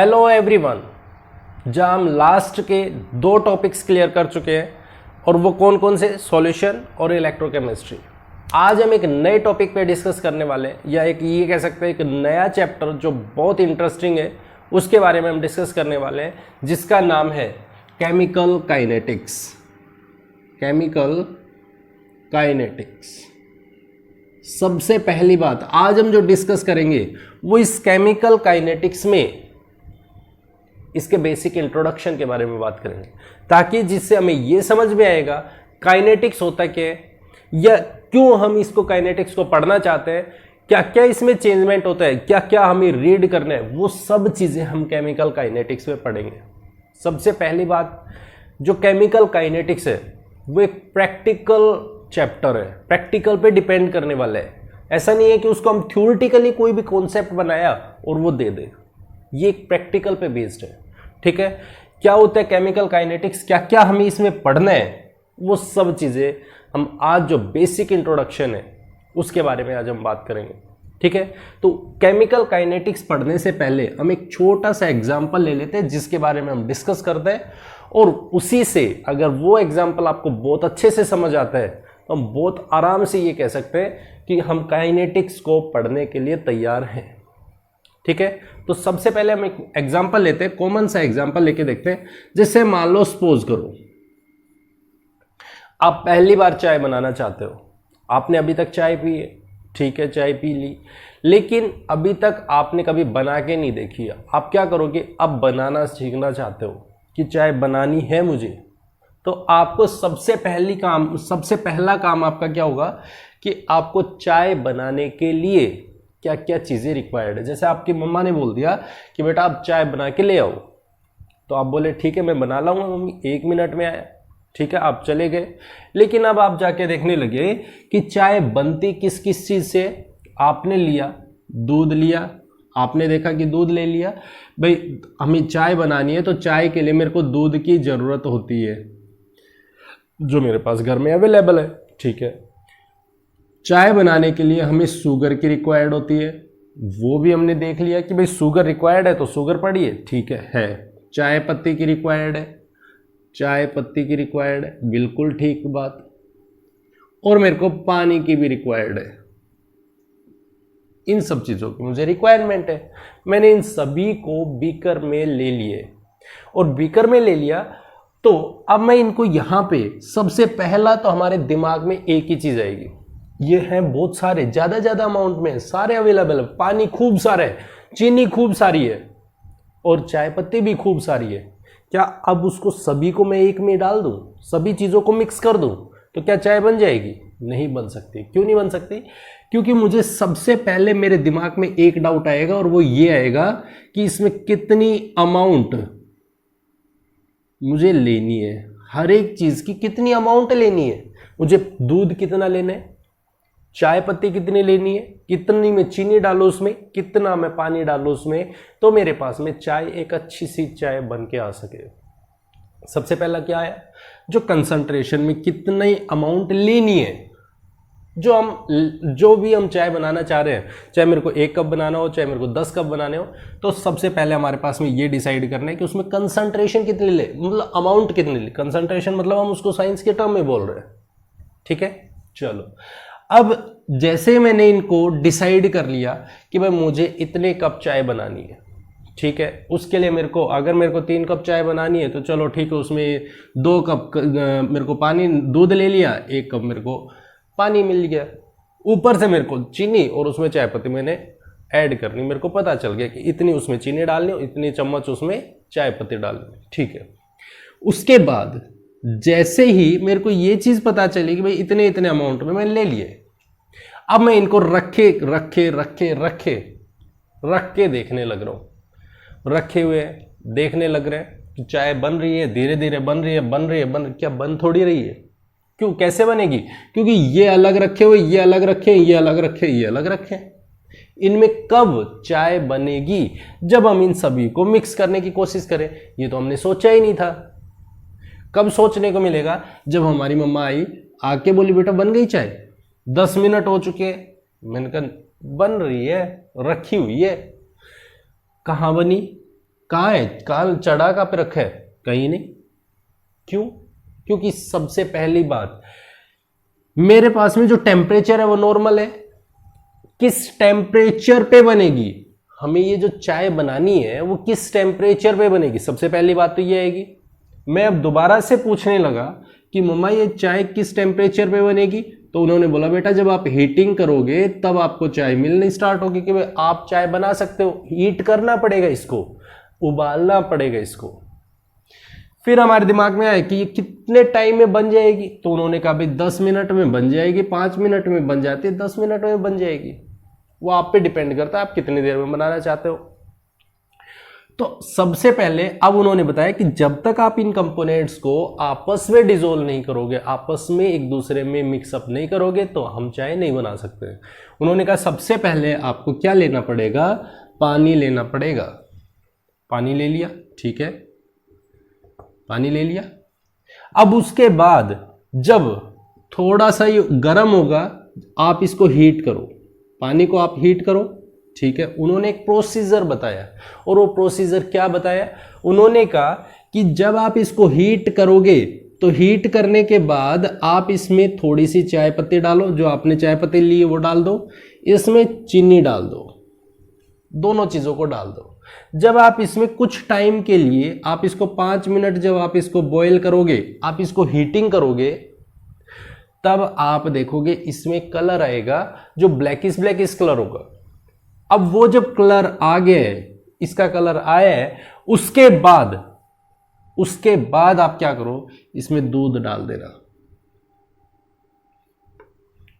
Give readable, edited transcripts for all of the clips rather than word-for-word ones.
Hello everyone. जहाँ हम last के 2 टॉपिक्स क्लियर कर चुके हैं और वो कौन कौन से, सॉल्यूशन और इलेक्ट्रोकेमिस्ट्री। आज हम एक नए टॉपिक पे डिस्कस करने वाले हैं, या एक ये कह सकते हैं एक नया चैप्टर जो बहुत इंटरेस्टिंग है, उसके बारे में हम डिस्कस करने वाले हैं, जिसका नाम है केमिकल काइनेटिक्स। Chemical kinetics. सबसे पहली बात आज हम जो डिस्कस करेंगे वो इस केमिकल काइनेटिक्स में इसके बेसिक इंट्रोडक्शन के बारे में बात करेंगे, ताकि जिससे हमें यह समझ में आएगा काइनेटिक्स होता क्या है, या क्यों हम इसको काइनेटिक्स को पढ़ना चाहते हैं, क्या क्या इसमें चेंजमेंट होता है, क्या क्या हमें रीड करना है, वो सब चीजें हम केमिकल काइनेटिक्स में पढ़ेंगे। सबसे पहली बात, जो केमिकल काइनेटिक्स है वो एक प्रैक्टिकल चैप्टर है, प्रैक्टिकल पे डिपेंड करने वाला है। ऐसा नहीं है कि उसको हम थ्योरेटिकली कोई भी कॉन्सेप्ट बनाया और वो दे दे, ये एक प्रैक्टिकल पे बेस्ड है। ठीक है, क्या होता है केमिकल काइनेटिक्स, क्या क्या हमें इसमें पढ़ना है, वो सब चीजें हम आज जो बेसिक इंट्रोडक्शन है उसके बारे में आज हम बात करेंगे। ठीक है, तो केमिकल काइनेटिक्स पढ़ने से पहले हम एक छोटा सा एग्जांपल ले लेते हैं जिसके बारे में हम डिस्कस करते हैं, और उसी से अगर वो एग्जांपल आपको बहुत अच्छे से समझ आता है तो हम बहुत आराम से ये कह सकते हैं कि हम काइनेटिक्स को पढ़ने के लिए तैयार हैं। ठीक है, तो सबसे पहले हम एक एग्जांपल लेते हैं, कॉमन सा एग्जांपल लेके देखते हैं। जैसे मान लो सपोज करो आप पहली बार चाय बनाना चाहते हो, आपने अभी तक चाय पी है, ठीक है चाय पी ली, लेकिन अभी तक आपने कभी बना के नहीं देखी है। आप क्या करोगे, अब बनाना सीखना चाहते हो कि चाय बनानी है मुझे, तो आपको सबसे पहला काम आपका क्या होगा कि आपको चाय बनाने के लिए क्या क्या चीजें रिक्वायर्ड है। जैसे आपकी मम्मा ने बोल दिया कि बेटा आप चाय बना के ले आओ, तो आप बोले ठीक है मैं बना लाऊंगा मम्मी, 1 मिनट में आया। ठीक है, आप चले गए, लेकिन अब आप जाके देखने लगे कि चाय बनती किस किस चीज से। आपने लिया दूध लिया, आपने देखा कि दूध ले लिया, भाई हमें चाय बनानी है तो चाय के लिए मेरे को दूध की जरूरत होती है जो मेरे पास घर में अवेलेबल है। ठीक है, चाय बनाने के लिए हमें शुगर की रिक्वायर्ड होती है, वो भी हमने देख लिया कि भाई शुगर रिक्वायर्ड है तो शुगर पड़ी है। ठीक है, चाय पत्ती की रिक्वायर्ड है, चाय पत्ती की रिक्वायर्ड है, बिल्कुल ठीक बात। और मेरे को पानी की भी रिक्वायर्ड है, इन सब चीजों की मुझे रिक्वायरमेंट है। मैंने इन सभी को बीकर में ले लिए, और बीकर में ले लिया तो अब मैं इनको यहां पे सबसे पहला तो हमारे दिमाग में एक ही चीज आएगी, ये है बहुत सारे ज्यादा अमाउंट में सारे अवेलेबल है, पानी खूब सारा है, चीनी खूब सारी है और चाय पत्ती भी खूब सारी है। क्या अब उसको सभी को मैं एक में डाल दूं, सभी चीजों को मिक्स कर दूं, तो क्या चाय बन जाएगी? नहीं बन सकती। क्यों नहीं बन सकती? क्योंकि मुझे सबसे पहले मेरे दिमाग में एक डाउट आएगा, और वो ये आएगा कि इसमें कितनी अमाउंट मुझे लेनी है, हर एक चीज की कितनी अमाउंट लेनी है। मुझे दूध कितना लेना है, चाय पत्ती कितनी लेनी है, कितनी में चीनी डालो उसमें, कितना में पानी डालो उसमें, तो मेरे पास में चाय एक अच्छी सी चाय बन के आ सके। सबसे पहला क्या है, जो कंसंट्रेशन में कितनी अमाउंट लेनी है, जो भी हम चाय बनाना चाह रहे हैं, चाहे मेरे को 1 कप बनाना हो, चाहे मेरे को 10 कप बनाने हो, तो सबसे पहले हमारे पास में ये डिसाइड करना है कि उसमें कंसंट्रेशन कितनी ले, मतलब अमाउंट कितनी ले। कंसंट्रेशन मतलब हम उसको साइंस के टर्म में बोल रहे हैं। ठीक है, चलो अब जैसे मैंने इनको डिसाइड कर लिया कि भाई मुझे इतने कप चाय बनानी है, ठीक है, उसके लिए मेरे को अगर मेरे को 3 कप चाय बनानी है तो चलो ठीक है, उसमें 2 कप मेरे को पानी दूध ले लिया, 1 कप मेरे को पानी मिल गया, ऊपर से मेरे को चीनी और उसमें चाय पत्ती मैंने ऐड करनी, मेरे को पता चल गया कि इतनी उसमें चीनी डालनी और इतनी चम्मच उसमें चाय पत्ती डालनी। ठीक है, उसके बाद जैसे ही मेरे को ये चीज पता चली कि भाई इतने इतने अमाउंट में मैंने ले लिए, अब मैं इनको रखे देखने लग रहा हूं, रखे हुए देखने लग रहे हैं कि चाय बन रही है, धीरे धीरे बन रही है, क्या बन थोड़ी रही है। क्यों, कैसे बनेगी? क्योंकि ये अलग रखे हुए, ये अलग रखे, ये अलग रखे, ये अलग रखे। इनमें कब चाय बनेगी? जब हम इन सभी को मिक्स करने की कोशिश करें। ये तो हमने सोचा ही नहीं था। कब सोचने को मिलेगा? जब हमारी मम्मा आई, आके बोली बेटा बन गई चाय, 10 मिनट हो चुके। मैंने कहा बन रही है, रखी हुई है। कहाँ बनी? कहाँ है, कहाँ चढ़ा कहाँ पे रखा है, कहीं नहीं। क्यों? क्योंकि सबसे पहली बात, मेरे पास में जो टेम्परेचर है वो नॉर्मल है। किस टेम्परेचर पे बनेगी, हमें ये जो चाय बनानी है वो किस टेम्परेचर पे बनेगी, सबसे पहली बात तो ये आएगी। मैं अब दोबारा से पूछने लगा कि मम्मा ये चाय किस टेम्परेचर पे बनेगी, तो उन्होंने बोला बेटा जब आप हीटिंग करोगे तब आपको चाय मिलनी स्टार्ट होगी कि भाई आप चाय बना सकते हो, हीट करना पड़ेगा, इसको उबालना पड़ेगा इसको। फिर हमारे दिमाग में आया कि ये कितने टाइम में बन जाएगी, तो उन्होंने कहा भाई 10 मिनट में बन जाएगी, 5 मिनट में बन जाती है, 10 मिनट में बन जाएगी। वो आप पे डिपेंड करता है आप कितनी देर में बनाना चाहते हो। तो सबसे पहले अब उन्होंने बताया कि जब तक आप इन कंपोनेंट्स को आपस में डिसोल्व नहीं करोगे, आपस में एक दूसरे में मिक्सअप नहीं करोगे, तो हम चाय नहीं बना सकते। उन्होंने कहा सबसे पहले आपको क्या लेना पड़ेगा, पानी लेना पड़ेगा। पानी ले लिया, ठीक है, पानी ले लिया। अब उसके बाद जब थोड़ा सा ये गर्म होगा आप इसको हीट करो, पानी को आप हीट करो, ठीक है। उन्होंने एक प्रोसीजर बताया, और वो प्रोसीजर क्या बताया, उन्होंने कहा कि जब आप इसको हीट करोगे तो हीट करने के बाद आप इसमें थोड़ी सी चाय पत्ती डालो, जो आपने चाय पत्ती ली है वो डाल दो, इसमें चीनी डाल दो, दोनों चीज़ों को डाल दो। जब आप इसमें कुछ टाइम के लिए आप इसको 5 मिनट जब आप इसको बॉयल करोगे, आप इसको हीटिंग करोगे, तब आप देखोगे इसमें कलर आएगा जो ब्लैकिश कलर होगा। अब वो जब कलर आ गया है, इसका कलर आया है, उसके बाद आप क्या करो, इसमें दूध डाल देना,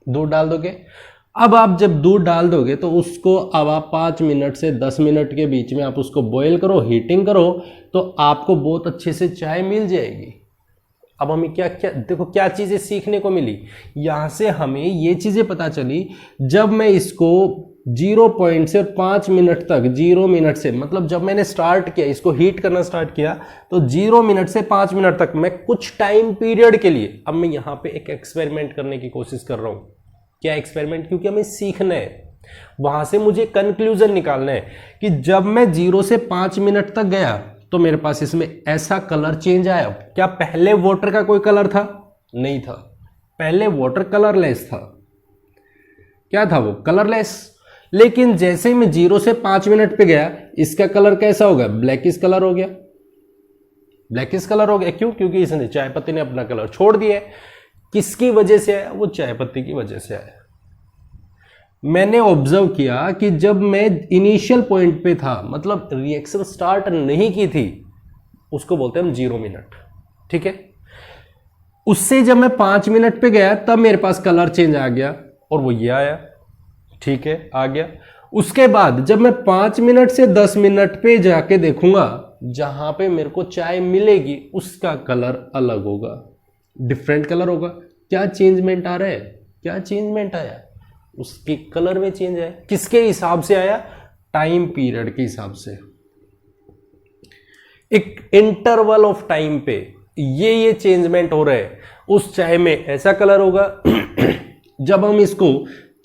दूध डाल दोगे। अब आप जब दूध डाल दोगे तो उसको अब आप 5 मिनट से 10 मिनट के बीच में आप उसको बॉयल करो, हीटिंग करो, तो आपको बहुत अच्छे से चाय मिल जाएगी। अब हमें क्या क्या देखो क्या चीजें सीखने को मिली, यहां से हमें ये चीजें पता चली। जब मैं इसको 0 पॉइंट से 5 मिनट तक, 0 मिनट से मतलब जब मैंने स्टार्ट किया इसको हीट करना स्टार्ट किया, तो 0 मिनट से 5 मिनट तक मैं कुछ टाइम पीरियड के लिए, अब मैं यहां पे एक एक्सपेरिमेंट करने की कोशिश कर रहा हूं। क्या एक्सपेरिमेंट? क्योंकि हमें सीखना है, वहां से मुझे कंक्लूजन निकालना है कि जब मैं 0 से 5 मिनट तक गया तो मेरे पास इसमें ऐसा कलर चेंज आया। क्या पहले वाटर का कोई कलर था? नहीं था, पहले वाटर कलरलेस था। क्या था वो? कलरलेस। लेकिन जैसे ही मैं 0 से 5 मिनट पे गया, इसका कलर कैसा हो गया? ब्लैकिश कलर हो गया। ब्लैकिश कलर हो गया क्यों? क्योंकि इसने चाय पत्ती ने अपना कलर छोड़ दिया। किसकी वजह से आया? वो चाय पत्ती की वजह से आया। मैंने ऑब्जर्व किया कि जब मैं इनिशियल पॉइंट पे था, मतलब रिएक्शन स्टार्ट नहीं की थी, उसको बोलते हैं हम 0 मिनट, ठीक है। उससे जब मैं 5 मिनट पे गया तब मेरे पास कलर चेंज आ गया और वो ये आया, ठीक है, आ गया। उसके बाद जब मैं 5 मिनट से 10 मिनट पे जाके देखूंगा, जहां पे मेरे को चाय मिलेगी उसका कलर अलग होगा, डिफरेंट कलर होगा। क्या चेंजमेंट आ रहा है? क्या चेंजमेंट आया? उसके कलर में चेंज आया। किसके हिसाब से आया? टाइम पीरियड के हिसाब से। एक इंटरवल ऑफ टाइम पे ये चेंजमेंट हो रहा है। उस चाय में ऐसा कलर होगा जब हम इसको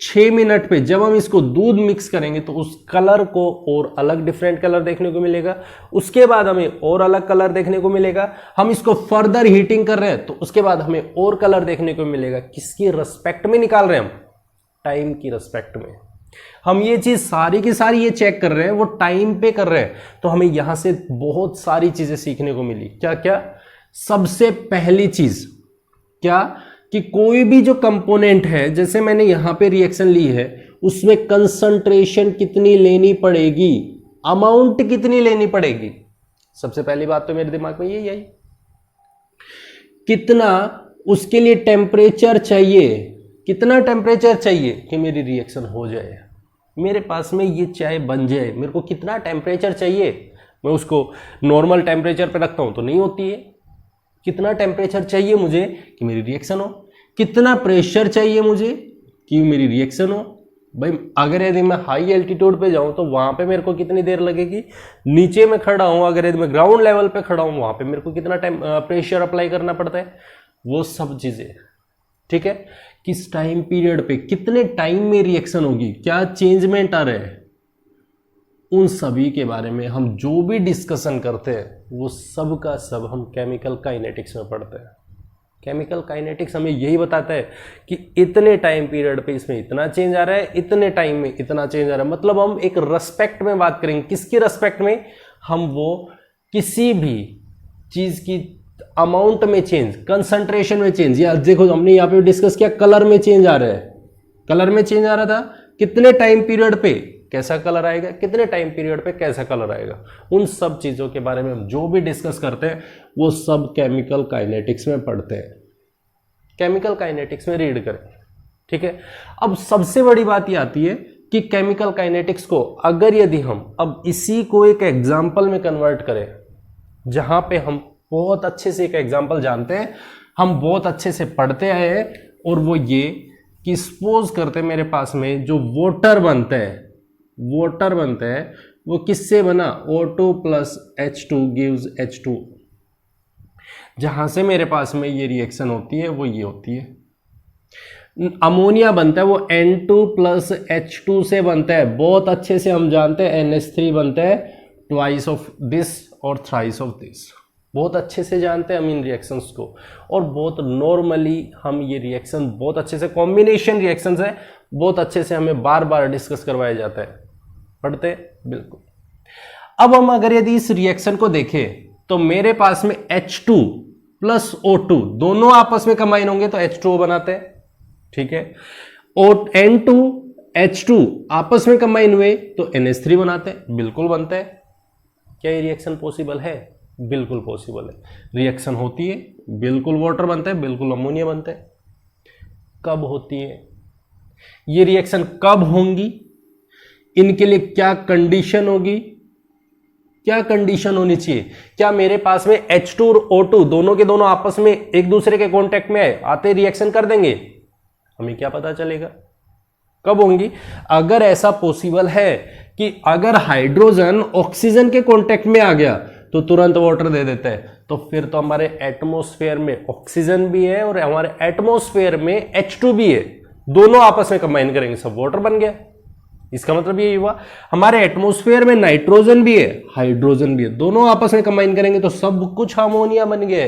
6 मिनट पे जब हम इसको दूध मिक्स करेंगे तो उस कलर को और अलग डिफरेंट कलर देखने को मिलेगा। उसके बाद हमें और अलग कलर देखने को मिलेगा। हम इसको फर्दर हीटिंग कर रहे हैं तो उसके बाद हमें और कलर देखने को मिलेगा। किसकी रिस्पेक्ट में निकाल रहे हैं हम? टाइम की रिस्पेक्ट में। हम ये चीज सारी की सारी ये चेक कर रहे हैं, वो टाइम पे कर रहे हैं। तो हमें यहां से बहुत सारी चीजें सीखने को मिली। क्या क्या? सबसे पहली चीज क्या कि कोई भी जो कंपोनेंट है, जैसे मैंने यहां पे रिएक्शन ली है, उसमें कंसंट्रेशन कितनी लेनी पड़ेगी, अमाउंट कितनी लेनी पड़ेगी। सबसे पहली बात तो मेरे दिमाग में यही आई। कितना उसके लिए टेम्परेचर चाहिए, कितना टेम्परेचर चाहिए कि मेरी रिएक्शन हो जाए, मेरे पास में ये चाय बन जाए। मेरे को कितना टेम्परेचर चाहिए? मैं उसको नॉर्मल टेम्परेचर पे रखता हूं तो नहीं होती है। कितना टेम्परेचर चाहिए मुझे कि मेरी रिएक्शन हो? कितना प्रेशर चाहिए मुझे कि मेरी रिएक्शन हो? भाई अगर यदि मैं हाई एल्टीट्यूड पे जाऊं तो वहां पे मेरे को कितनी देर लगेगी। नीचे में खड़ा हूं, अगर यदि मैं ग्राउंड लेवल पे खड़ा हूं, वहां पे मेरे को कितना प्रेशर अप्लाई करना पड़ता है। वो सब चीजें, ठीक है। किस टाइम पीरियड पे कितने टाइम में रिएक्शन होगी, क्या चेंजमेंट आ रहा है, उन सभी के बारे में हम जो भी डिस्कशन करते हैं वो सब का सब हम केमिकल काइनेटिक्स में पढ़ते हैं। केमिकल काइनेटिक्स हमें यही बताता है कि इतने टाइम पीरियड पे इसमें इतना चेंज आ रहा है, इतने टाइम में इतना चेंज आ रहा है। मतलब हम एक रेस्पेक्ट में बात करेंगे, किसकी रेस्पेक्ट में? हम वो किसी भी चीज की अमाउंट में चेंज, कंसंट्रेशन में चेंज, या देखो हमने यहाँ पे डिस्कस किया कलर में चेंज आ रहा है, कलर में चेंज आ रहा था, कितने टाइम पीरियड पे कैसा कलर आएगा, कितने टाइम पीरियड पे कैसा कलर आएगा, उन सब चीजों के बारे में हम जो भी डिस्कस करते हैं वो सब केमिकल काइनेटिक्स में पढ़ते हैं, केमिकल काइनेटिक्स में रीड करें। ठीक है, अब सबसे बड़ी बात ये आती है कि केमिकल काइनेटिक्स को अगर यदि हम अब इसी को एक एग्जाम्पल में कन्वर्ट करें, जहां पे हम बहुत अच्छे से एक एग्जाम्पल जानते हैं, हम बहुत अच्छे से पढ़ते आए हैं, और वो ये कि सपोज करते मेरे पास में जो वाटर बनता है, वाटर बनता है वो किससे बना? O2 plus H2 gives H2। जहां से मेरे पास में ये रिएक्शन होती है वो ये होती है। अमोनिया बनता है वो N2 प्लस H2 से बनता है, बहुत अच्छे से हम जानते हैं NH3 बनता है ट्वाइस ऑफ दिस और थ्राइस ऑफ दिस, बहुत अच्छे से जानते हैं हम इन रिएक्शंस को, और बहुत नॉर्मली हम ये रिएक्शन बहुत अच्छे से, कॉम्बिनेशन रिएक्शंस है, बहुत अच्छे से हमें बार बार डिस्कस करवाया जाता है, पढ़ते बिल्कुल। अब हम अगर यदि इस रिएक्शन को देखें तो मेरे पास में H2 प्लस O2 दोनों आपस में कंबाइन होंगे तो H2O बनाते हैं। ठीक है, और N2 H2 आपस में कंबाइन हुए तो NH3 बनाते हैं, बिल्कुल बनता है। क्या ये रिएक्शन पॉसिबल है? बिल्कुल पॉसिबल है। रिएक्शन होती है, बिल्कुल वाटर बनता है, बिल्कुल अमोनिया बनता है। कब होती है ये रिएक्शन, कब होंगी, इनके लिए क्या कंडीशन होगी, क्या कंडीशन होनी चाहिए? क्या मेरे पास में H2 और O2 दोनों के दोनों आपस में एक दूसरे के कांटेक्ट में आते रिएक्शन कर देंगे? हमें क्या पता चलेगा कब होंगी? अगर ऐसा पॉसिबल है कि अगर हाइड्रोजन ऑक्सीजन के कांटेक्ट में आ गया तो तुरंत वाटर दे देता है, तो फिर तो हमारे एटमॉस्फेयर में ऑक्सीजन भी है और हमारे एटमॉस्फेयर में H2 भी है, दोनों आपस में कंबाइन करेंगे सब वाटर बन गया। इसका मतलब ये हुआ हमारे एटमॉस्फेयर में नाइट्रोजन भी है, हाइड्रोजन भी है, दोनों आपस में कंबाइन करेंगे तो सब कुछ अमोनिया बन गया।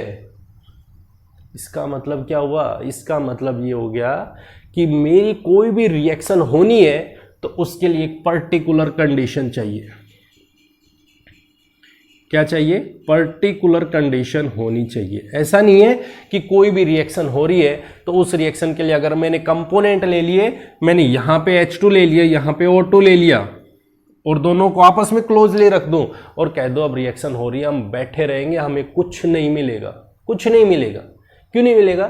इसका मतलब क्या हुआ? इसका मतलब ये हो गया कि मेरी कोई भी रिएक्शन होनी है तो उसके लिए एक पर्टिकुलर कंडीशन चाहिए। क्या चाहिए? पर्टिकुलर कंडीशन होनी चाहिए। ऐसा नहीं है कि कोई भी रिएक्शन हो रही है तो उस रिएक्शन के लिए अगर मैंने कंपोनेंट ले लिए, मैंने यहां पे H2 ले लिया, यहां पे O2 ले लिया और दोनों को आपस में क्लोजली रख दूं और कह दो अब रिएक्शन हो रही है, हम बैठे रहेंगे, हमें कुछ नहीं मिलेगा। कुछ नहीं मिलेगा। क्यों नहीं मिलेगा?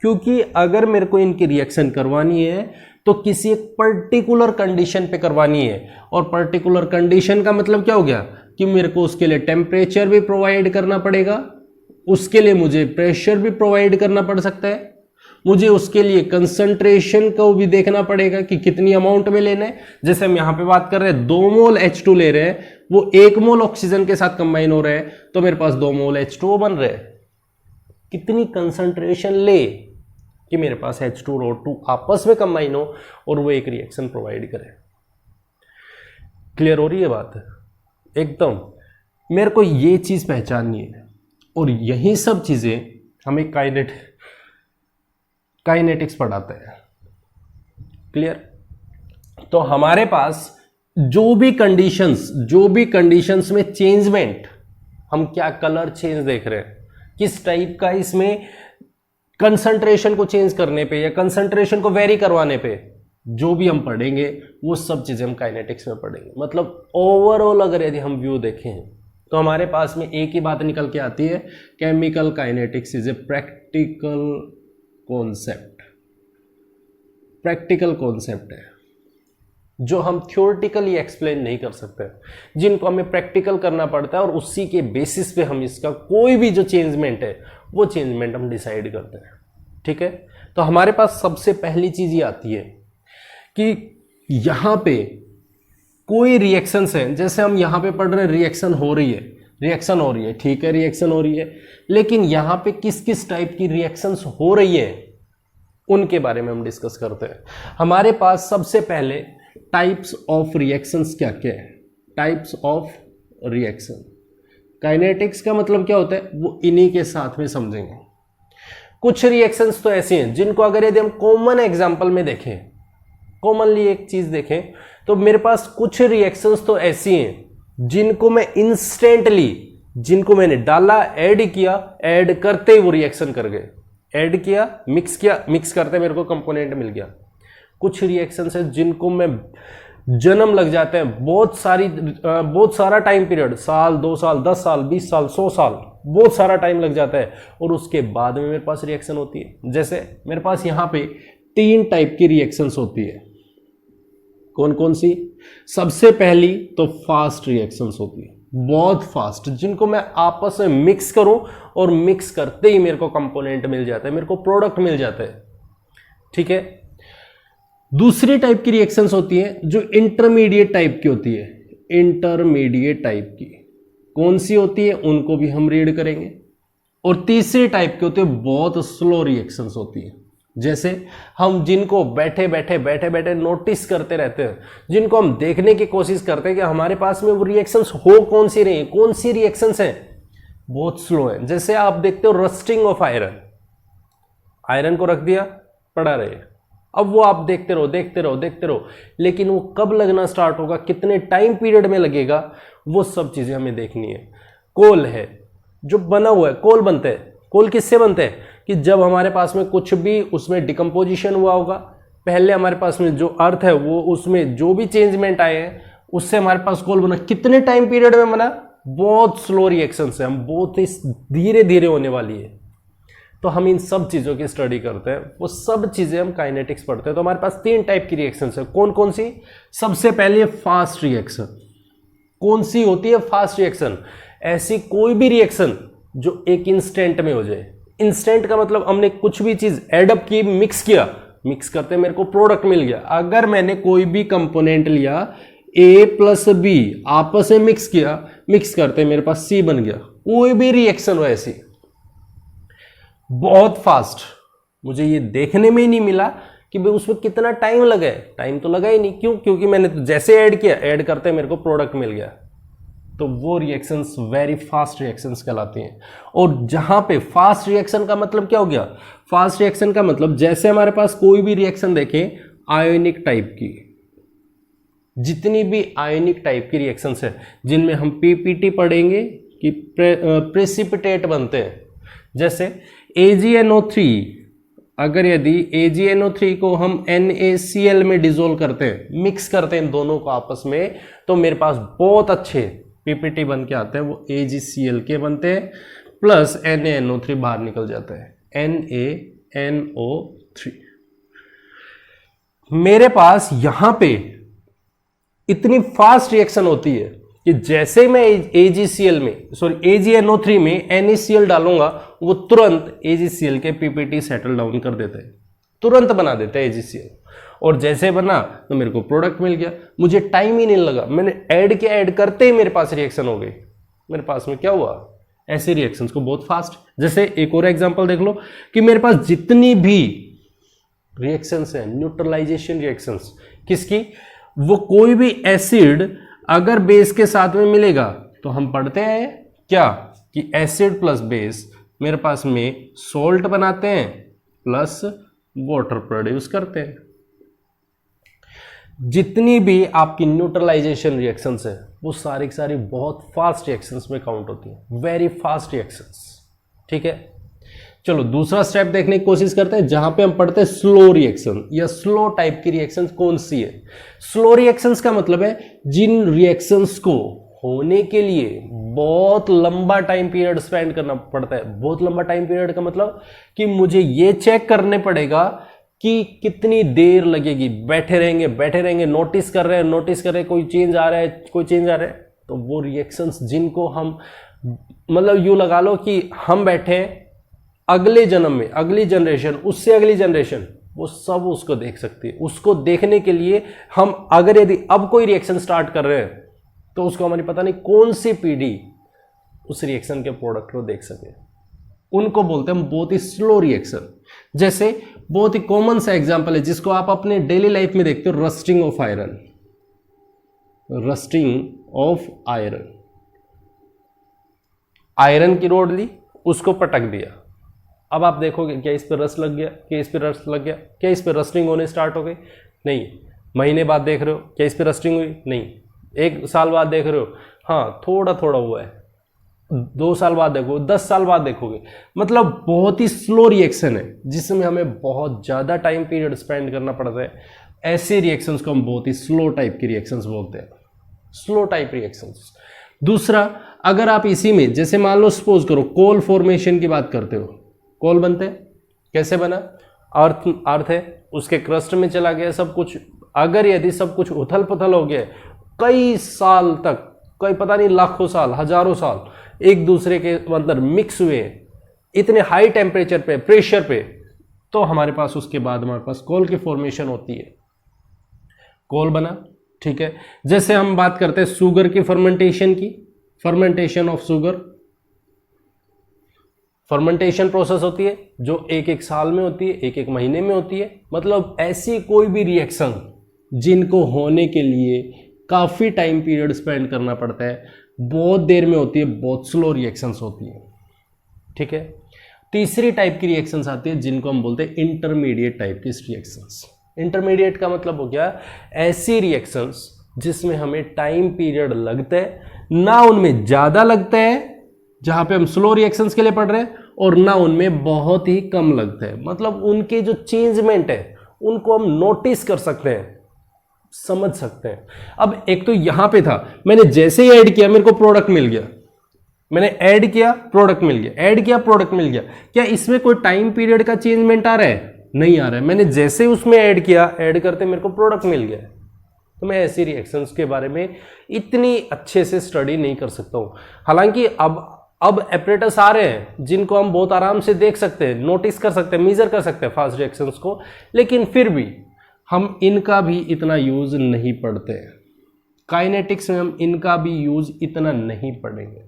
क्योंकि अगर मेरे को इनकी रिएक्शन करवानी है तो किसी एक पर्टिकुलर कंडीशन पे करवानी है, और पर्टिकुलर कंडीशन का मतलब क्या हो गया कि मेरे को उसके लिए टेम्परेचर भी प्रोवाइड करना पड़ेगा, उसके लिए मुझे प्रेशर भी प्रोवाइड करना पड़ सकता है, मुझे उसके लिए कंसंट्रेशन को भी देखना पड़ेगा कि कितनी अमाउंट में लेना है। जैसे हम यहां पे बात कर रहे हैं 2 मोल H2 ले रहे हैं, वो 1 मोल ऑक्सीजन के साथ कंबाइन हो रहे हैं तो मेरे पास 2 मोल H2O बन रहे हैं। कितनी कंसंट्रेशन ले कि मेरे पास H2 और O2 आपस में कंबाइन हो और वो एक रिएक्शन प्रोवाइड करे। क्लियर हो रही है बात? एकदम। मेरे को ये चीज पहचाननी है और यही सब चीजें हमें काइनेटिक्स पढ़ाते हैं। क्लियर? तो हमारे पास जो भी कंडीशंस में चेंजमेंट, हम क्या कलर चेंज देख रहे हैं, किस टाइप का, इसमें कंसंट्रेशन को चेंज करने पे या कंसंट्रेशन को वेरी करवाने पे जो भी हम पढ़ेंगे वो सब चीजें हम काइनेटिक्स में पढ़ेंगे। मतलब ओवरऑल अगर यदि हम व्यू देखें तो हमारे पास में एक ही बात निकल के आती है, chemical kinetics is a practical concept. Practical concept है जो हम थ्योरेटिकली एक्सप्लेन नहीं कर सकते, जिनको हमें प्रैक्टिकल करना पड़ता है और उसी के बेसिस पे हम इसका कोई भी जो चेंजमेंट है वो चेंजमेंट हम डिसाइड करते हैं। ठीक है? तो हमारे पास सबसे पहली चीज ये आती है कि यहां पे कोई रिएक्शंस है, जैसे हम यहां पे पढ़ रहे हैं रिएक्शन हो रही है, ठीक है, रिएक्शन हो रही है, लेकिन यहां पे किस किस टाइप की रिएक्शंस हो रही है उनके बारे में हम डिस्कस करते हैं। हमारे पास सबसे पहले टाइप्स ऑफ रिएक्शंस क्या क्या है, टाइप्स ऑफ रिएक्शन। काइनेटिक्स का मतलब क्या होता है वो इन्हीं के साथ में समझेंगे। कुछ रिएक्शंस तो ऐसी हैं जिनको अगर यदि हम कॉमन एग्जांपल में देखें, कॉमनली एक चीज देखें, तो मेरे पास कुछ रिएक्शंस तो ऐसी हैं जिनको मैं इंस्टेंटली, जिनको मैंने डाला, ऐड किया, ऐड करते ही वो रिएक्शन कर गए। ऐड किया, मिक्स करते मेरे को कंपोनेंट मिल गया। कुछ रिएक्शंस है जिनको मैं जन्म लग जाते हैं, बहुत सारा टाइम पीरियड, साल, 2 साल, 10 साल, 20 साल, 100 साल, बहुत सारा टाइम लग जाता है और उसके बाद में मेरे पास रिएक्शन होती है। जैसे मेरे पास यहां पे 3 टाइप की रिएक्शंस होती है। कौन कौन सी? सबसे पहली तो फास्ट रिएक्शंस होती है, बहुत फास्ट, जिनको मैं आपस में मिक्स करूं और मिक्स करते ही मेरे को कंपोनेंट मिल जाता है, मेरे को प्रोडक्ट मिल जाता है। ठीक है। दूसरी टाइप की रिएक्शंस होती है जो इंटरमीडिएट टाइप की होती है। इंटरमीडिएट टाइप की कौन सी होती है उनको भी हम रीड करेंगे। और तीसरी टाइप की होती है बहुत स्लो रिएक्शंस होती है, जैसे हम जिनको बैठे बैठे नोटिस करते रहते हैं, जिनको हम देखने की कोशिश करते हैं कि हमारे पास में वो रिएक्शंस हो कौन सी रही, कौन सी रिएक्शंस हैं बहुत स्लो हैं। जैसे आप देखते हो रस्टिंग ऑफ आयरन, आयरन को रख दिया, पड़ा रहे, अब वो आप देखते रहो, लेकिन वो कब लगना स्टार्ट होगा, कितने टाइम पीरियड में लगेगा, वो सब चीजें हमें देखनी है। कोल है जो बना हुआ है, कोल बनते हैं। कोल किससे बनते हैं कि जब हमारे पास में कुछ भी उसमें डिकम्पोजिशन हुआ होगा, पहले हमारे पास में जो अर्थ है वो उसमें जो भी चेंजमेंट आए हैं उससे हमारे पास कोल बना। कितने टाइम पीरियड में बना? बहुत स्लो रिएक्शन से, हम बहुत ही धीरे धीरे होने वाली है। तो हम इन सब चीजों की स्टडी करते हैं, वो सब चीजें हम काइनेटिक्स पढ़ते हैं। तो हमारे पास 3 टाइप की रिएक्शंस है। कौन कौन सी? सबसे पहले फास्ट रिएक्शन। कौन सी होती है फास्ट रिएक्शन? ऐसी कोई भी रिएक्शन जो एक इंस्टेंट में हो जाए। इंस्टेंट का मतलब हमने कुछ भी चीज एडअप की, मिक्स किया, मिक्स करते मेरे को प्रोडक्ट मिल गया। अगर मैंने कोई भी कंपोनेंट लिया, A प्लस B आपस में मिक्स किया, मिक्स करते मेरे पास C बन गया। कोई भी रिएक्शन हो ऐसी बहुत फास्ट, मुझे ये देखने में ही नहीं मिला कि भाई उसमें कितना टाइम लगा है। टाइम तो लगा ही नहीं, क्यों? क्योंकि मैंने तो जैसे ऐड किया, ऐड करते मेरे को प्रोडक्ट मिल गया। तो वो रिएक्शंस वेरी फास्ट रिएक्शंस कहलाती हैं। और जहां पे फास्ट रिएक्शन का मतलब क्या हो गया? फास्ट रिएक्शन का मतलब जैसे हमारे पास कोई भी रिएक्शन देखें आयोनिक टाइप की, जितनी भी आयोनिक टाइप की रिएक्शंस है जिनमें हम पीपीटी पढ़ेंगे कि प्रेसिपिटेट बनते हैं। जैसे AgNO3, अगर यदि AgNO3 को हम NaCl में डिसोल्व करते हैं, मिक्स करते हैं इन दोनों को आपस में, तो मेरे पास बहुत अच्छे पीपीटी बन के आते हैं। वो AgCl के बनते हैं प्लस NaNO3 बाहर निकल जाता है, NaNO3। मेरे पास यहां पे इतनी फास्ट रिएक्शन होती है कि जैसे मैं AgNO3 में NaCl डालूंगा, वो तुरंत AgCl के पीपीटी सेटल डाउन कर देते हैं, तुरंत बना देते हैं AgCl। और जैसे बना तो मेरे को प्रोडक्ट मिल गया, मुझे टाइम ही नहीं लगा, मैंने ऐड करते ही मेरे पास रिएक्शन हो गई। मेरे पास में क्या हुआ? ऐसे रिएक्शंस को बहुत फास्ट। जैसे एक और एग्जांपल देख लो कि मेरे पास जितनी भी रिएक्शंस हैं, न्यूट्रलाइजेशन रिएक्शंस, किसकी? वो कोई भी एसिड अगर बेस के साथ में मिलेगा तो हम पढ़ते हैं क्या कि एसिड प्लस बेस मेरे पास में सॉल्ट बनाते हैं प्लस वाटर प्रोड्यूस करते हैं। जितनी भी आपकी न्यूट्रलाइजेशन रिएक्शंस है वो सारी की सारी बहुत फास्ट रिएक्शंस में काउंट होती है, वेरी फास्ट रिएक्शंस। ठीक है, चलो दूसरा स्टेप देखने की कोशिश करते हैं जहां पे हम पढ़ते हैं स्लो रिएक्शन या स्लो टाइप की रिएक्शंस कौन सी है। स्लो रिएक्शंस का मतलब है जिन रिएक्शंस को होने के लिए बहुत लंबा टाइम पीरियड स्पेंड करना पड़ता है। बहुत लंबा टाइम पीरियड का मतलब कि मुझे ये चेक करने पड़ेगा कि कितनी देर लगेगी, बैठे रहेंगे, नोटिस कर रहे हैं, कोई चेंज आ रहा है, तो वो रिएक्शंस जिनको हम मतलब यूं लगा लो कि हम बैठे अगले जन्म में, अगली जनरेशन, उससे अगली जनरेशन, वो सब उसको देख सकती है। उसको देखने के लिए हम अगर यदि अब कोई रिएक्शन स्टार्ट कर रहे हैं तो उसको हमारी पता नहीं कौन सी पीढ़ी उस रिएक्शन के प्रोडक्ट को देख सके, उनको बोलते हैं बहुत ही स्लो रिएक्शन। जैसे बहुत ही कॉमन सा एग्जांपल है जिसको आप अपने डेली लाइफ में देखते हो, rusting of iron. Rusting of iron, iron की रोड ली, उसको पटक दिया। अब आप देखोगे क्या इस पर रस्ट लग गया, क्या इस पर रस्ट लग गया, क्या इस पर रस्टिंग होने स्टार्ट हो गई? नहीं। महीने बाद देख रहे हो क्या इस पर रस्टिंग हुई? नहीं। 1 साल बाद देख रहे हो, हाँ थोड़ा थोड़ा हुआ है। 2 साल बाद देखो, 10 साल बाद देखोगे, मतलब बहुत ही स्लो रिएक्शन है जिसमें हमें बहुत ज़्यादा टाइम पीरियड स्पेंड करना पड़ता है। ऐसे रिएक्शंस को हम बहुत ही स्लो टाइप की रिएक्शंस बोलते हैं, स्लो टाइप रिएक्शंस। दूसरा, अगर आप इसी में जैसे मान लो सपोज करो कोल फॉर्मेशन की बात करते हो, कोल बनते हैं, कैसे बना? अर्थ है, उसके क्रस्ट में चला गया सब कुछ। अगर यदि सब कुछ उथल पुथल हो गया कई साल तक, कोई पता नहीं लाखों साल, हजारों साल एक दूसरे के अंदर मिक्स हुए इतने हाई टेम्परेचर पे, प्रेशर पे, तो हमारे पास उसके बाद हमारे पास कोल की फॉर्मेशन होती है, कोल बना। ठीक है, जैसे हम बात करते हैं शुगर की फर्मेंटेशन की, fermentation of sugar, fermentation process होती है जो 1-1 साल में होती है, 1-1 महीने में होती है। मतलब ऐसी कोई भी रिएक्शन जिनको होने के लिए काफ़ी टाइम पीरियड स्पेंड करना पड़ता है, बहुत देर में होती है, बहुत स्लो रिएक्शंस होती है। ठीक है, तीसरी टाइप की रिएक्शंस आती है जिनको हम बोलते हैं इंटरमीडिएट टाइप की रिएक्शंस। इंटरमीडिएट का मतलब हो गया ऐसी रिएक्शंस जिसमें हमें टाइम पीरियड लगता है, ना उनमें ज़्यादा लगता है जहाँ पे हम स्लो रिएक्शंस के लिए पढ़ रहे हैं, और ना उनमें बहुत ही कम लगता है। मतलब उनके जो चेंजमेंट है उनको हम नोटिस कर सकते हैं, समझ सकते हैं। अब एक तो यहां पे था, मैंने जैसे ही ऐड किया मेरे को प्रोडक्ट मिल गया, मैंने ऐड किया प्रोडक्ट मिल गया, ऐड किया प्रोडक्ट मिल गया। क्या इसमें कोई टाइम पीरियड का चेंजमेंट आ रहा है? नहीं आ रहा है। मैंने जैसे उसमें ऐड किया, ऐड करते मेरे को प्रोडक्ट मिल गया। तो मैं ऐसी रिएक्शंस के बारे में इतनी अच्छे से स्टडी नहीं कर सकता हूं। हालांकि अब एपरेटस आ रहे हैं जिनको हम बहुत आराम से देख सकते हैं, नोटिस कर सकते हैं, मेजर कर सकते हैं फास्ट रिएक्शंस को, लेकिन फिर भी हम इनका भी इतना यूज नहीं पढ़ते। काइनेटिक्स में हम इनका भी यूज इतना नहीं पढ़ेंगे।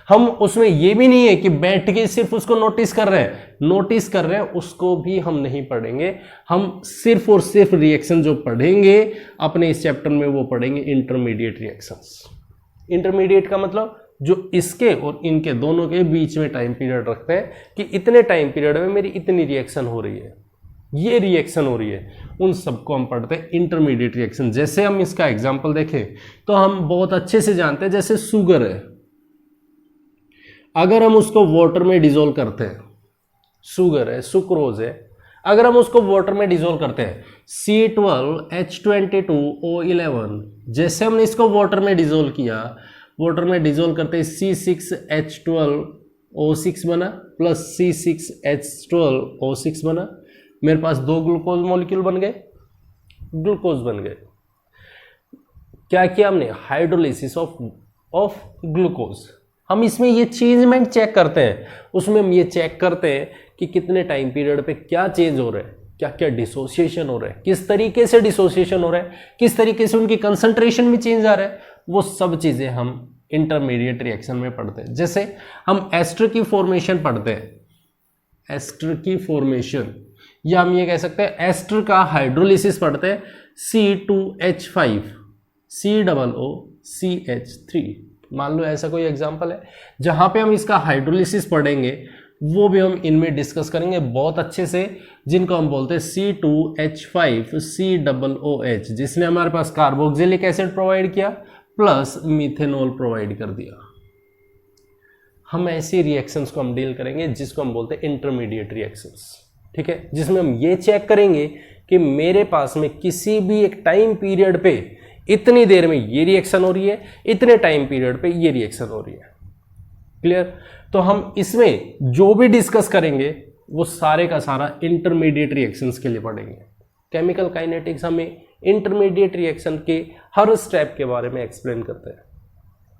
हम उसमें ये भी नहीं है कि बैठ के सिर्फ उसको नोटिस कर रहे हैं, नोटिस कर रहे हैं उसको भी हम नहीं पढ़ेंगे। हम सिर्फ और सिर्फ रिएक्शन जो पढ़ेंगे अपने इस चैप्टर में वो पढ़ेंगे इंटरमीडिएट रिएक्शंस। इंटरमीडिएट का मतलब जो इसके और इनके दोनों के बीच में टाइम पीरियड रखते हैं कि इतने टाइम पीरियड में मेरी इतनी रिएक्शन हो रही है, ये रिएक्शन हो रही है, उन सबको हम पढ़ते हैं इंटरमीडिएट रिएक्शन। जैसे हम इसका एग्जांपल देखें तो हम बहुत अच्छे से जानते हैं, जैसे शुगर है, अगर हम उसको वाटर में डिसॉल्व करते हैं, शुगर है, सुक्रोज है, अगर हम उसको वाटर में डिसॉल्व करते हैं C12H22O11, जैसे हमने इसको वाटर में डिसॉल्व किया, वाटर में डिसॉल्व करते C6H12O6 बना प्लस C6H12O6 बना, मेरे पास 2 ग्लूकोज मॉलिक्यूल बन गए, ग्लूकोज बन गए। क्या किया हमने? Hydrolysis of glucose. हम इसमें ये चेंजमेंट चेक करते हैं, उसमें हम ये चेक करते हैं कि कितने टाइम पीरियड पे क्या चेंज हो रहा है, क्या क्या डिसोसिएशन हो रहा है, किस तरीके से डिसोसिएशन हो रहा है, किस तरीके से उनकी कंसंट्रेशन में चेंज आ रहा है, वो सब चीज़ें हम इंटरमीडिएट रिएक्शन में पढ़ते हैं। जैसे हम एस्टर की फॉर्मेशन पढ़ते हैं, एस्टर की फॉर्मेशन, या हम ये कह सकते हैं एस्टर का हाइड्रोलिसिस पढ़ते हैं C2H5 COOCH3, मान लो ऐसा कोई एग्जांपल है जहां पे हम इसका हाइड्रोलिसिस पढ़ेंगे, वो भी हम इनमें डिस्कस करेंगे बहुत अच्छे से, जिनको हम बोलते हैं C2H5 COOH, जिसने हमारे पास कार्बोक्सिलिक एसिड प्रोवाइड किया प्लस मिथेनॉल प्रोवाइड कर दिया। हम ऐसी रिएक्शंस को हम डील करेंगे जिसको हम बोलते हैं इंटरमीडिएट रिएक्शंस। ठीक है, जिसमें हम ये चेक करेंगे कि मेरे पास में किसी भी एक टाइम पीरियड पे इतनी देर में ये रिएक्शन हो रही है, इतने टाइम पीरियड पे ये रिएक्शन हो रही है। क्लियर? तो हम इसमें जो भी डिस्कस करेंगे वो सारे का सारा इंटरमीडिएट रिएक्शंस के लिए पढ़ेंगे। केमिकल काइनेटिक्स हमें इंटरमीडिएट रिएक्शन के हर स्टेप के बारे में एक्सप्लेन करते हैं।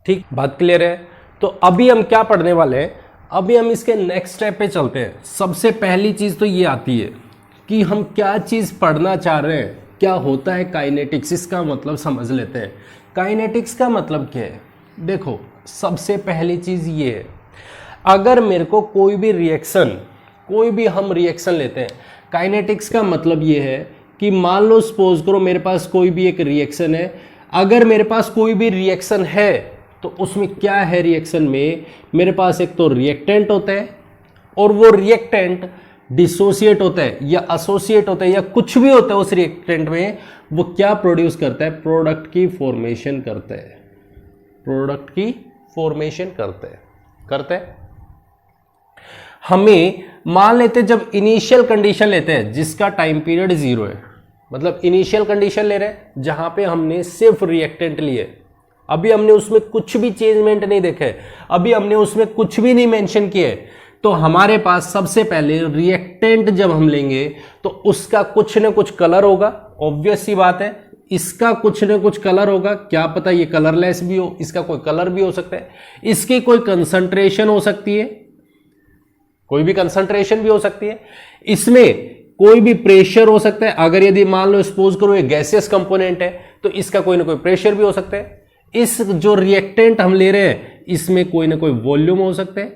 ठीक, बात क्लियर है? तो अभी हम क्या पढ़ने वाले हैं, अभी हम इसके नेक्स्ट स्टेप पे चलते हैं। सबसे पहली चीज तो ये आती है कि हम क्या चीज पढ़ना चाह रहे हैं, क्या होता है काइनेटिक्स, इसका मतलब समझ लेते हैं। काइनेटिक्स का मतलब क्या है? देखो, सबसे पहली चीज ये है, अगर मेरे को कोई भी रिएक्शन, कोई भी हम रिएक्शन लेते हैं, काइनेटिक्स का मतलब ये है कि मान लो सपोज करो मेरे पास कोई भी एक रिएक्शन है, अगर मेरे पास कोई भी रिएक्शन है तो उसमें क्या है, रिएक्शन में मेरे पास एक तो रिएक्टेंट होता है और वो रिएक्टेंट डिसोसिएट होता है या एसोसिएट होता है या कुछ भी होता है उस रिएक्टेंट में, वो क्या प्रोड्यूस करता है, प्रोडक्ट की फॉर्मेशन करता है, प्रोडक्ट की फॉर्मेशन करते हैं। हमें मान लेते हैं जब इनिशियल कंडीशन लेते हैं जिसका टाइम पीरियड 0 है, मतलब इनिशियल कंडीशन ले रहे हैं जहां पे हमने सिर्फ रिएक्टेंट लिए, अभी हमने उसमें कुछ भी चेंजमेंट नहीं देखे, अभी हमने उसमें कुछ भी नहीं मेंशन किए, तो हमारे पास सबसे पहले रिएक्टेंट जब हम लेंगे तो उसका कुछ ना कुछ कलर होगा, ऑब्वियस सी बात है, इसका कुछ ना कुछ कलर होगा, क्या पता ये कलरलेस भी हो, इसका कोई कलर भी हो सकता है, इसकी कोई कंसंट्रेशन हो सकती है, कोई भी कंसंट्रेशन भी हो सकती है, इसमें कोई भी प्रेशर हो सकता है, अगर यदि मान लो सपोज करो ये गैसियस कंपोनेंट है तो इसका कोई ना कोई प्रेशर भी हो सकता है, इस जो रिएक्टेंट हम ले रहे हैं इसमें कोई ना कोई वॉल्यूम हो सकता है,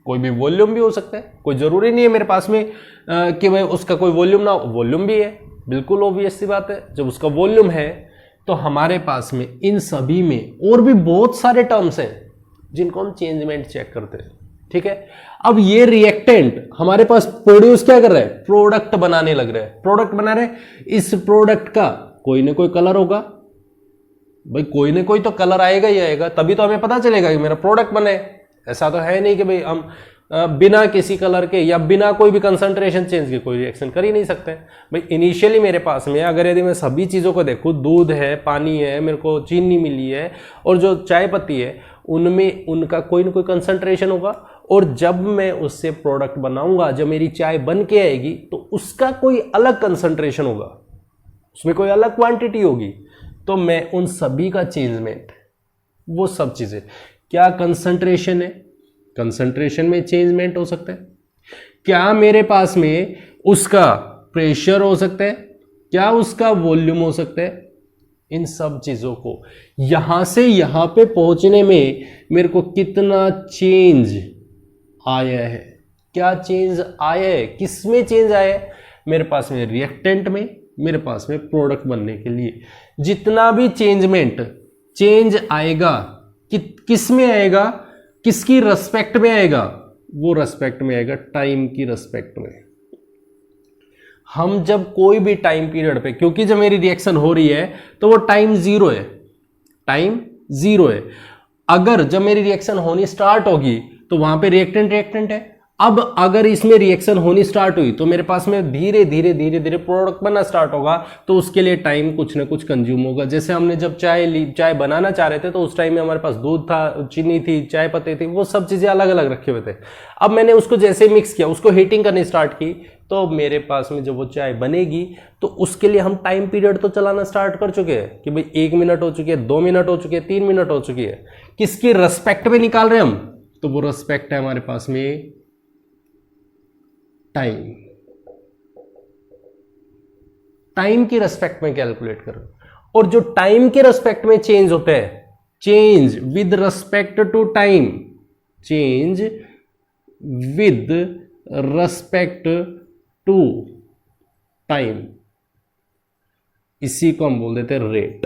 कोई भी वॉल्यूम भी हो सकता है, कोई जरूरी नहीं है मेरे पास में कि भाई उसका कोई वॉल्यूम ना हो, वॉल्यूम भी है, बिल्कुल ऑब्वियस सी बात है, जब उसका वॉल्यूम है तो हमारे पास में इन सभी में और भी बहुत सारे टर्म्स हैं जिनको हम चेंजमेंट चेक करते हैं, ठीक है। अब ये रिएक्टेंट हमारे पास प्रोड्यूस क्या कर रहा है, प्रोडक्ट बनाने लग रहा है, प्रोडक्ट बना रहे, इस प्रोडक्ट का कोई ना कोई कलर होगा, भाई कोई ना कोई तो कलर आएगा ही आएगा, तभी तो हमें पता चलेगा कि मेरा प्रोडक्ट बने, ऐसा तो है नहीं कि भाई हम बिना किसी कलर के या बिना कोई भी कंसंट्रेशन चेंज के कोई रिएक्शन कर ही नहीं सकते। भाई इनिशियली मेरे पास में अगर यदि मैं सभी चीज़ों को देखूँ, दूध है, पानी है, मेरे को चीनी मिली है और जो चाय पत्ती है, उनमें उनका कोई ना कोई कंसंट्रेशन होगा, और जब मैं उससे प्रोडक्ट बनाऊंगा, जब मेरी चाय बन के आएगी तो उसका कोई अलग कंसंट्रेशन होगा, उसमें कोई अलग क्वांटिटी होगी, तो मैं उन सभी का चेंजमेंट, वो सब चीज़ें क्या कंसंट्रेशन है, कंसंट्रेशन में चेंजमेंट हो सकता है, क्या मेरे पास में उसका प्रेशर हो सकता है, क्या उसका वॉल्यूम हो सकता है, इन सब चीज़ों को यहां से यहां पे पहुंचने में मेरे को कितना चेंज आया है, क्या चेंज आया है, किस में चेंज आया है, मेरे पास में रिएक्टेंट में, मेरे पास में प्रोडक्ट बनने के लिए जितना भी चेंज आएगा किस में आएगा, किसकी रेस्पेक्ट में आएगा, वो रेस्पेक्ट में आएगा टाइम की रेस्पेक्ट में। हम जब कोई भी टाइम पीरियड पे, क्योंकि जब मेरी रिएक्शन हो रही है तो वो टाइम 0 है, टाइम 0 है, अगर जब मेरी रिएक्शन होनी स्टार्ट होगी तो वहां पे रिएक्टेंट है, अब अगर इसमें रिएक्शन होनी स्टार्ट हुई तो मेरे पास में धीरे धीरे प्रोडक्ट बनना स्टार्ट होगा, तो उसके लिए टाइम कुछ ना कुछ कंज्यूम होगा। जैसे हमने जब चाय बनाना चाह रहे थे तो उस टाइम में हमारे पास दूध था, चीनी थी, चाय पत्ती थी, वो सब चीजें अलग अलग रखे हुए थे। अब मैंने उसको जैसे मिक्स किया, उसको हीटिंग करनी स्टार्ट की, तो मेरे पास में जब वो चाय बनेगी तो उसके लिए हम टाइम पीरियड तो चलाना स्टार्ट कर चुके हैं कि भाई 1 मिनट हो चुकी है, 2 मिनट हो चुकी है, 3 मिनट हो चुकी है, किसकी रेस्पेक्ट में निकाल रहे हम, तो वो रेस्पेक्ट है हमारे पास में टाइम की रेस्पेक्ट में कैलकुलेट करो। और जो टाइम के रेस्पेक्ट में चेंज होता है, change with respect to time, change with respect to time, इसी को हम बोल देते हैं रेट।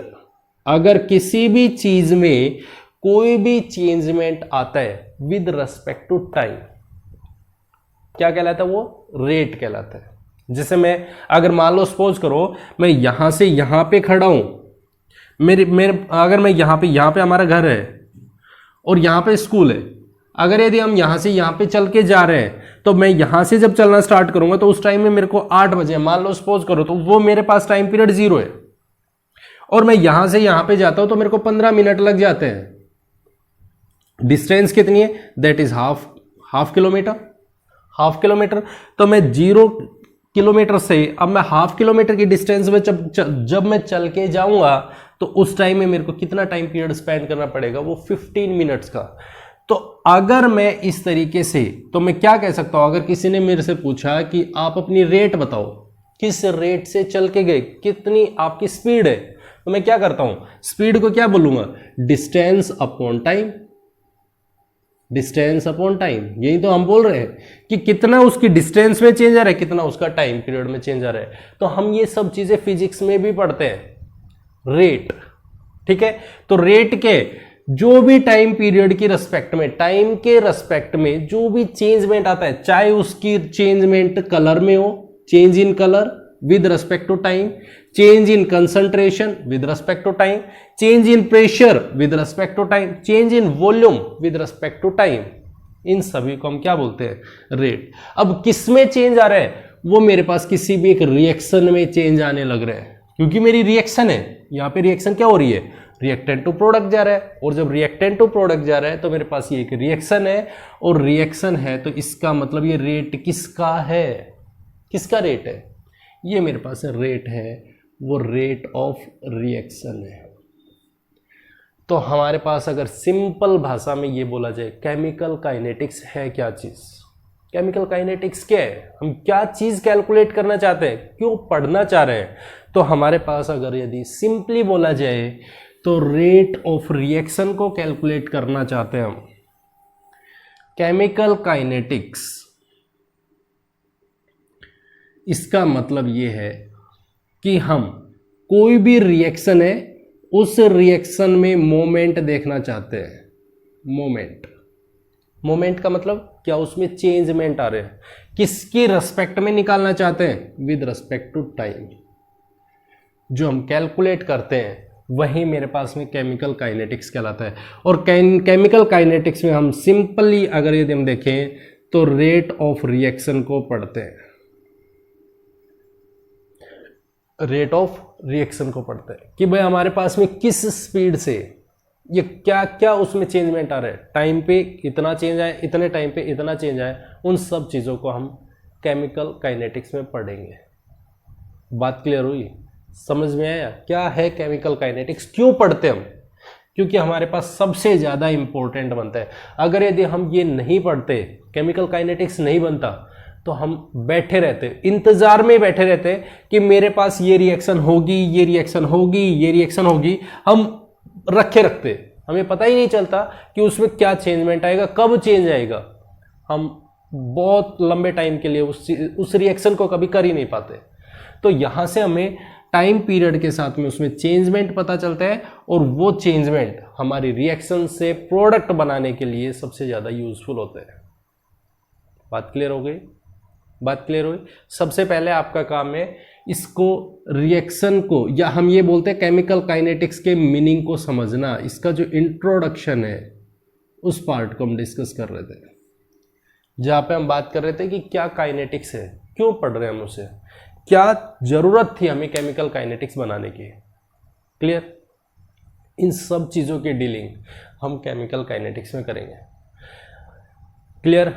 अगर किसी भी चीज में कोई भी चेंजमेंट आता है विद रेस्पेक्ट टू टाइम, क्या कहलाता है, वो रेट कहलाता है। जैसे मैं अगर मान लो सपोज करो मैं यहां से यहां पे खड़ा हूं, अगर मैं यहां पे हमारा घर है और यहां पे स्कूल है, अगर यदि हम यहां से यहां पे चल के जा रहे हैं तो मैं यहां से जब चलना स्टार्ट करूंगा तो उस टाइम में मेरे को 8 बजे मान लो सपोज करो, तो वो मेरे पास टाइम पीरियड 0 है, और मैं यहां से यहां पे जाता हूं तो मेरे को 15 मिनट लग जाते हैं। डिस्टेंस कितनी है, दैट इज हाफ किलोमीटर। तो मैं 0 किलोमीटर से अब मैं हाफ किलोमीटर की डिस्टेंस में जब मैं चल के जाऊंगा तो उस टाइम में मेरे को कितना टाइम पीरियड स्पेंड करना पड़ेगा, वो 15 मिनट्स का। तो अगर मैं इस तरीके से, तो मैं क्या कह सकता हूं, अगर किसी ने मेरे से पूछा कि आप अपनी रेट बताओ, किस रेट से चल के गए, कितनी आपकी स्पीड है, तो मैं क्या करता हूं, स्पीड को क्या बोलूंगा, distance upon time, distance upon time. यही तो हम बोल रहे हैं कि कितना उसकी डिस्टेंस में चेंज आ रहा है, कितना उसका टाइम पीरियड में चेंज आ रहा है। तो हम ये सब चीजें फिजिक्स में भी पढ़ते हैं, रेट, ठीक है, तो रेट के जो भी टाइम पीरियड की रेस्पेक्ट में, टाइम के रेस्पेक्ट में जो भी चेंजमेंट आता है, चाहे उसकी चेंजमेंट कलर में हो, change in colour with respect to time, change in concentration with respect to time, change in pressure with respect to time, change in volume with respect to time, इन सभी को हम क्या बोलते हैं? रेट। अब किस में चेंज आ रहा है? वो मेरे पास किसी भी एक रिएक्शन में चेंज आने लग रहा है, क्योंकि मेरी रिएक्शन है, यहां पे रिएक्शन क्या हो रही है? रिएक्टेंट टू प्रोडक्ट जा रहा है, और जब रिएक्टेंट टू प्रोडक्ट जा रहा है तो मेरे पास ये एक रिएक्शन है, और रिएक्शन है तो इसका मतलब ये रेट किसका है? किसका रेट है? ये मेरे पास रेट है, वो रेट ऑफ रिएक्शन है। तो हमारे पास अगर सिंपल भाषा में ये बोला जाए, केमिकल काइनेटिक्स है क्या चीज? केमिकल काइनेटिक्स क्या है? हम क्या चीज कैलकुलेट करना चाहते हैं, क्यों पढ़ना चाह रहे हैं? तो हमारे पास अगर यदि सिंपली बोला जाए तो रेट ऑफ रिएक्शन को कैलकुलेट करना चाहते हैं हम। केमिकल काइनेटिक्स, इसका मतलब ये है कि हम कोई भी रिएक्शन है, उस रिएक्शन में मोमेंट देखना चाहते हैं। मोमेंट, मोमेंट का मतलब क्या? उसमें चेंजमेंट आ रहे हैं, किसकी रेस्पेक्ट में निकालना चाहते हैं? With respect to time. जो हम कैलकुलेट करते हैं वही मेरे पास में केमिकल काइनेटिक्स कहलाता है। और केमिकल काइनेटिक्स में हम सिंपली अगर यदि हम देखें तो रेट ऑफ रिएक्शन को पढ़ते हैं, रेट ऑफ रिएक्शन को पढ़ते हैं कि भाई हमारे पास में किस स्पीड से ये क्या क्या उसमें चेंजमेंट आ रहा है, टाइम पे इतना चेंज आए, इतने टाइम पे इतना चेंज आए, उन सब चीज़ों को हम केमिकल काइनेटिक्स में पढ़ेंगे। बात क्लियर हुई? समझ में आया क्या है केमिकल काइनेटिक्स? क्यों पढ़ते हम? क्योंकि हमारे पास सबसे ज़्यादा इंपॉर्टेंट बनता है। अगर यदि हम ये नहीं पढ़ते, केमिकल काइनेटिक्स नहीं बनता, तो हम बैठे रहते, इंतजार में बैठे रहते कि मेरे पास ये रिएक्शन होगी, ये रिएक्शन होगी, ये रिएक्शन होगी, हम रखे रखते, हमें पता ही नहीं चलता कि उसमें क्या चेंजमेंट आएगा, कब चेंज आएगा। हम बहुत लंबे टाइम के लिए उस रिएक्शन को कभी कर ही नहीं पाते। तो यहां से हमें टाइम पीरियड के साथ में उसमें चेंजमेंट पता चलता है, और वो चेंजमेंट हमारी रिएक्शन से प्रोडक्ट बनाने के लिए सबसे ज़्यादा यूजफुल होते हैं। बात क्लियर हो गई? बात क्लियर हुई? सबसे पहले आपका काम है इसको, रिएक्शन को, या हम ये बोलते हैं केमिकल काइनेटिक्स के मीनिंग को समझना। इसका जो इंट्रोडक्शन है उस पार्ट को हम डिस्कस कर रहे थे, जहाँ पे हम बात कर रहे थे कि क्या काइनेटिक्स है, क्यों पढ़ रहे हैं हम उसे, क्या जरूरत थी हमें केमिकल काइनेटिक्स बनाने की। क्लियर? इन सब चीज़ों की डीलिंग हम केमिकल काइनेटिक्स में करेंगे। क्लियर?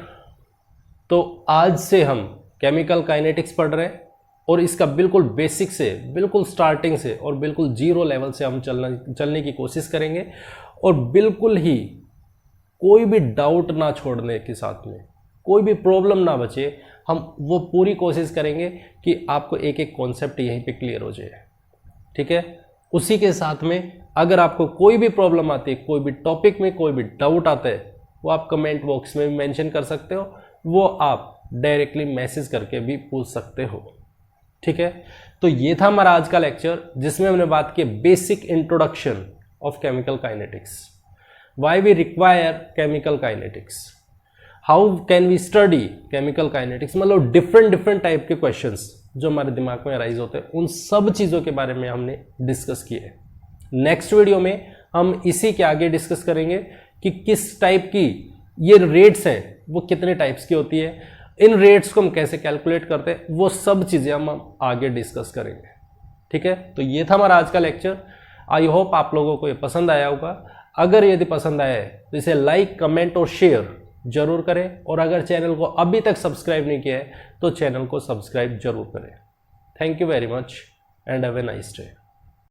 तो आज से हम केमिकल काइनेटिक्स पढ़ रहे हैं, और इसका बिल्कुल बेसिक से, बिल्कुल स्टार्टिंग से और बिल्कुल जीरो लेवल से हम चलने की कोशिश करेंगे, और बिल्कुल ही कोई भी डाउट ना छोड़ने के साथ में, कोई भी प्रॉब्लम ना बचे, हम वो पूरी कोशिश करेंगे कि आपको एक एक कॉन्सेप्ट यहीं पे क्लियर हो जाए। ठीक है? उसी के साथ में अगर आपको कोई भी प्रॉब्लम आती है, कोई भी टॉपिक में कोई भी डाउट आता है, वो आप कमेंट बॉक्स में भी मेंशन कर सकते हो, वो आप डायरेक्टली मैसेज करके भी पूछ सकते हो। ठीक है? तो ये था हमारा आज का लेक्चर, जिसमें हमने बात की basic introduction of chemical kinetics, why we require chemical kinetics, how can we study chemical kinetics, मतलब डिफरेंट टाइप के क्वेश्चंस जो हमारे दिमाग में अराइज होते हैं, उन सब चीज़ों के बारे में हमने डिस्कस किए। नेक्स्ट वीडियो में हम इसी के आगे डिस्कस करेंगे कि किस टाइप की ये रेट्स हैं, वो कितने टाइप्स की होती है, इन रेट्स को हम कैसे कैलकुलेट करते हैं, वो सब चीज़ें हम आगे डिस्कस करेंगे। ठीक है? तो ये था हमारा आज का लेक्चर। आई होप आप लोगों को ये पसंद आया होगा। अगर यदि पसंद आया है तो इसे लाइक, कमेंट और शेयर जरूर करें, और अगर चैनल को अभी तक सब्सक्राइब नहीं किया है तो चैनल को सब्सक्राइब जरूर करें। Thank you very much and have a nice day.